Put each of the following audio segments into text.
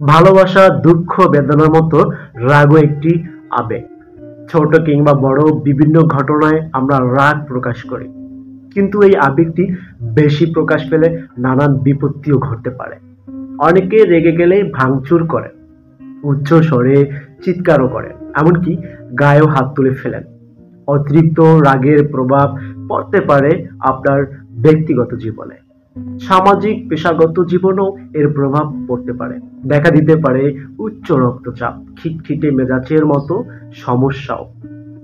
ভালোবাসা, দুঃখ, বেদনার মতো রাগও একটি আবেগ। ছোট কিংবা বড় বিভিন্ন ঘটনায় আমরা রাগ প্রকাশ করি। কিন্তু এই আবেগটি বেশি প্রকাশ পেলে নানান বিপত্তিও ঘটতে পারে। অনেকে রেগে গেলে ভাঙচুর করে, উচ্চ স্বরে চিৎকারও করেন, এমনকি গায়েও হাত তুলে ফেলেন। অতিরিক্ত রাগের প্রভাব পড়তে পারে আপনার ব্যক্তিগত জীবনে, সামাজিক পেশাগত জীবনেও এর প্রভাব পড়তে পারে। দেখা দিতে পারে উচ্চ রক্তচাপ, খিটখিটে মেজাজের মতো সমস্যাও।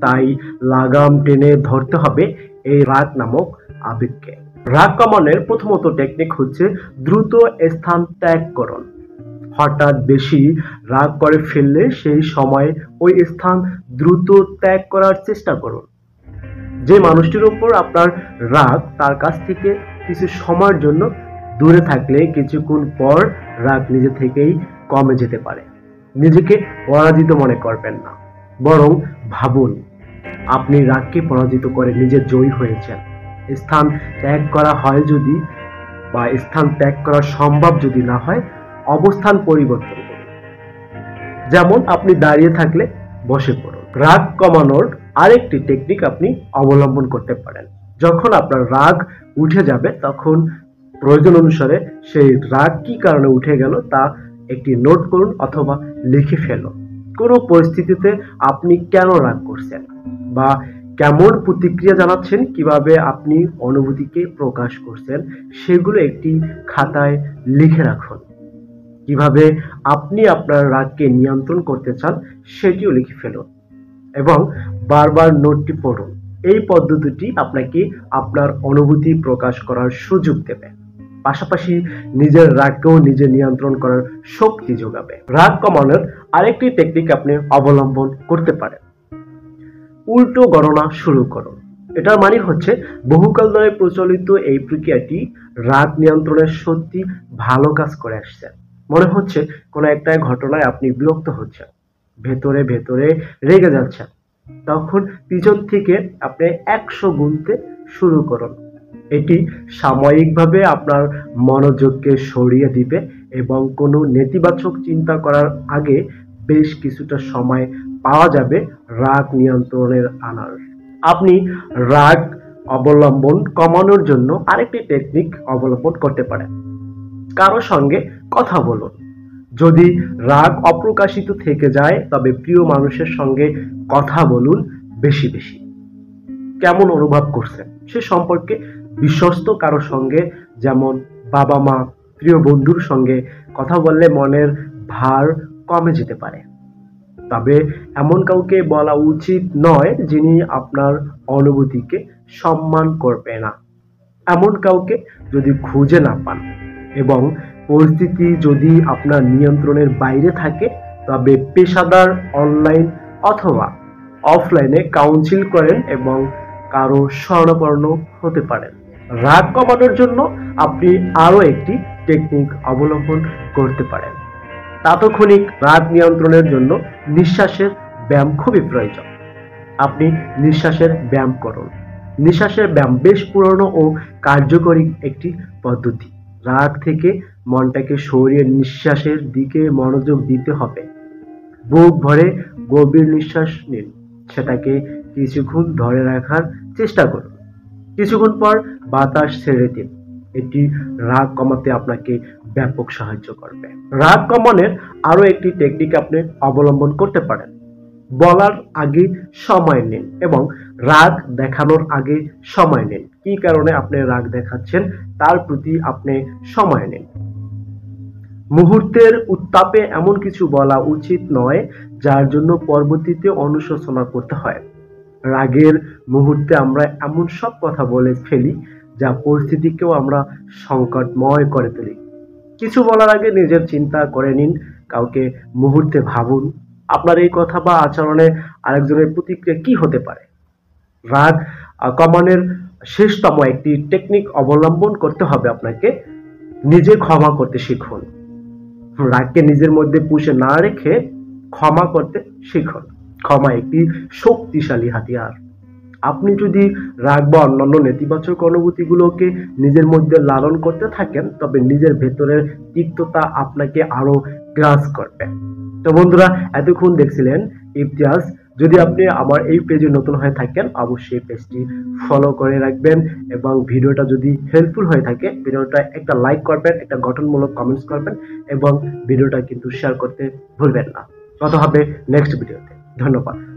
তাই লাগাম টেনে ধরতে হবে এই রাগ নামক আবেগকে। রাগ কমানোর প্রথমত টেকনিক হচ্ছে দ্রুত স্থান ত্যাগ করুন। হঠাৎ বেশি রাগ করে ফেললে সেই সময় ওই স্থান দ্রুত ত্যাগ করার চেষ্টা করুন। যে মানুষটির উপর আপনার রাগ, তার কাছ থেকে কিছু সময়ের জন্য দূরে থাকলে কিছুক্ষণ পর রাগ নিজে থেকেই কমে যেতে পারে। নিজেকে পরাজিত মনে করবেন না, বরং ভাবুন আপনি রাগকে পরাজিত করে নিজে জয়ী হয়েছেন। স্থান ত্যাগ করা হয় যদি, বা স্থান ত্যাগ করা সম্ভব যদি না হয়, অবস্থান পরিবর্তন করুন। যেমন আপনি দাঁড়িয়ে থাকলে বসে পড়ুন। রাগ কমানোর আরেকটি টেকনিক আপনি অবলম্বন করতে পারেন। যখন আপনার রাগ উঠে যাবে তখন প্রয়োজন অনুসারে সেই রাগ কি কারণে উঠে গেল তা একটি নোট করুন অথবা লিখে ফেলুন। কোনো পরিস্থিতিতে আপনি কেন রাগ করছেন বা কেমন প্রতিক্রিয়া জানাচ্ছেন, কিভাবে আপনি অনুভূতিকে প্রকাশ করছেন, সেগুলো একটি খাতায় লিখে রাখুন। কিভাবে আপনি আপনার রাগকে নিয়ন্ত্রণ করতে চান সেটিও লিখে ফেলুন এবং বারবার নোটটি পড়ুন। এই পদ্ধতিটি আপনাকে আপনার অনুভূতি প্রকাশ করার সুযোগ দেবে, পাশাপাশি নিজের রাগকেও নিজে নিয়ন্ত্রণ করার শক্তি যোগাবে। রাগ কমানোর আরেকটি টেকনিক আপনি অবলম্বন করতে পারেন। উল্টো গণনা শুরু করুন। এটার মানে হচ্ছে বহুকাল ধরে প্রচলিত এই প্রক্রিয়াটি রাগ নিয়ন্ত্রণের সত্যি ভালো কাজ করে আসছে। মনে হচ্ছে কোনো একটা ঘটনায় আপনি বিরক্ত হচ্ছেন, ভেতরে ভেতরে রেগে যাচ্ছেন, তখন পিছন থেকে আপনি 100 গুনতে শুরু করুন। এটি সাময়িকভাবে আপনার মনোযোগকে সরিয়ে দিবে এবং কোনো নেতিবাচক চিন্তা করার আগে বেশ কিছুটা সময় পাওয়া যাবে রাগ নিয়ন্ত্রণের আনার। আপনি রাগ অবলম্বন কমানোর জন্য আরেকটি টেকনিক অবলম্বন করতে পারেন। কারো সঙ্গে কথা বলুন। যদি রাগ অপ্রকাশিত থেকে যায় তবে প্রিয় মানুষের সঙ্গে কথা বলুন বেশি বেশি। কেমন অনুভব করছেন সে সম্পর্কে বিশ্বস্ত কারো সঙ্গে, যেমন বাবা মা, প্রিয় বন্ধুর সঙ্গে কথা বললে মনের ভার কমে যেতে পারে। তবে এমন কাউকে বলা উচিত নয় যিনি আপনার অনুভূতিকে সম্মান করবে না। এমন কাউকে যদি খুঁজে না পান এবং পরিস্থিতি যদি আপনার নিয়ন্ত্রণের বাইরে থাকে, তবে পেশাদার অনলাইন অথবা অফলাইনে কাউন্সিল করেন এবং কারো শরণাপন্ন হতে পারেন। রাগ কমানোর জন্য আপনি আরো একটি টেকনিক অবলম্বন করতে পারেন। তাৎক্ষণিক রাগ নিয়ন্ত্রণের জন্য নিঃশ্বাসের ব্যায়াম খুবই প্রয়োজন। আপনি নিঃশ্বাসের ব্যায়াম করুন। নিঃশ্বাসের ব্যায়াম বেশ পুরনো ও কার্যকরী একটি পদ্ধতি। রাগ থেকে মনটাকে সরিয়ে নিঃশ্বাসের দিকে মনোযোগ দিতে হবে। বুক ভরে গভীর নিঃশ্বাস নিন, সেটাকে কিছুক্ষণ ধরে রাখার চেষ্টা করুন। কিছুক্ষণ পর বাতাস ছেড়ে দিন। এটি রাগ কমাতে আপনাকে ব্যাপক সাহায্য করবে। রাগ কমানোর আরো একটি টেকনিক আপনি অবলম্বন করতে পারেন। বলার আগে সময় নিন এবং রাগ দেখানোর আগে সময় নিন। কি কারণে আপনি রাগ দেখাচ্ছেন তার প্রতি আপনি সময় নিন। মুহূর্তের উত্তাপে এমন কিছু বলা উচিত নয় যার জন্য পরবর্তীতে অনুশোচনা করতে হয়। রাগের মুহূর্তে আমরা এমন সব কথা বলে ফেলি যা পরিস্থিতিকেও আমরা সংকটময় করে তুলি। কিছু বলার আগে নিজের চিন্তা করে নিন, কাউকে মুহূর্তে ভাবুন আপনার এই কথা বা আচরণে আরেকজনের প্রতিক্রিয়া কি হতে পারে। রাগ কমানোর শেষতম একটি টেকনিক অবলম্বন করতে হবে আপনাকে। নিজে ক্ষমা করতে শিখুন। রাগকে নিজের মধ্যে পুষে না রেখে ক্ষমা করতে শিখুন। ক্ষমা একটি শক্তিশালী হাতিয়ার। আপনি যদি রাগ বা অন্যান্য নেতিবাচক অনুভূতিগুলোকে নিজের মধ্যে লালন করতে থাকেন, তবে নিজের ভেতরের তিক্ততা আপনাকে আরো গ্রাস করবে। তো বন্ধুরা, এতক্ষণ দেখছিলেন ইতিহাস। যদি আপনি আমার এই পেজে নতুন হয়ে থাকেন, অবশ্যই পেজটি ফলো করে রাখবেন এবং ভিডিওটা যদি হেল্পফুল হয়ে থাকে ভিডিওটা একটা লাইক করবেন, একটা গঠনমূলক কমেন্টস করবেন এবং ভিডিওটা কিন্তু শেয়ার করতে ভুলবেন না। কথা হবে নেক্সট ভিডিওতে। ধন্যবাদ।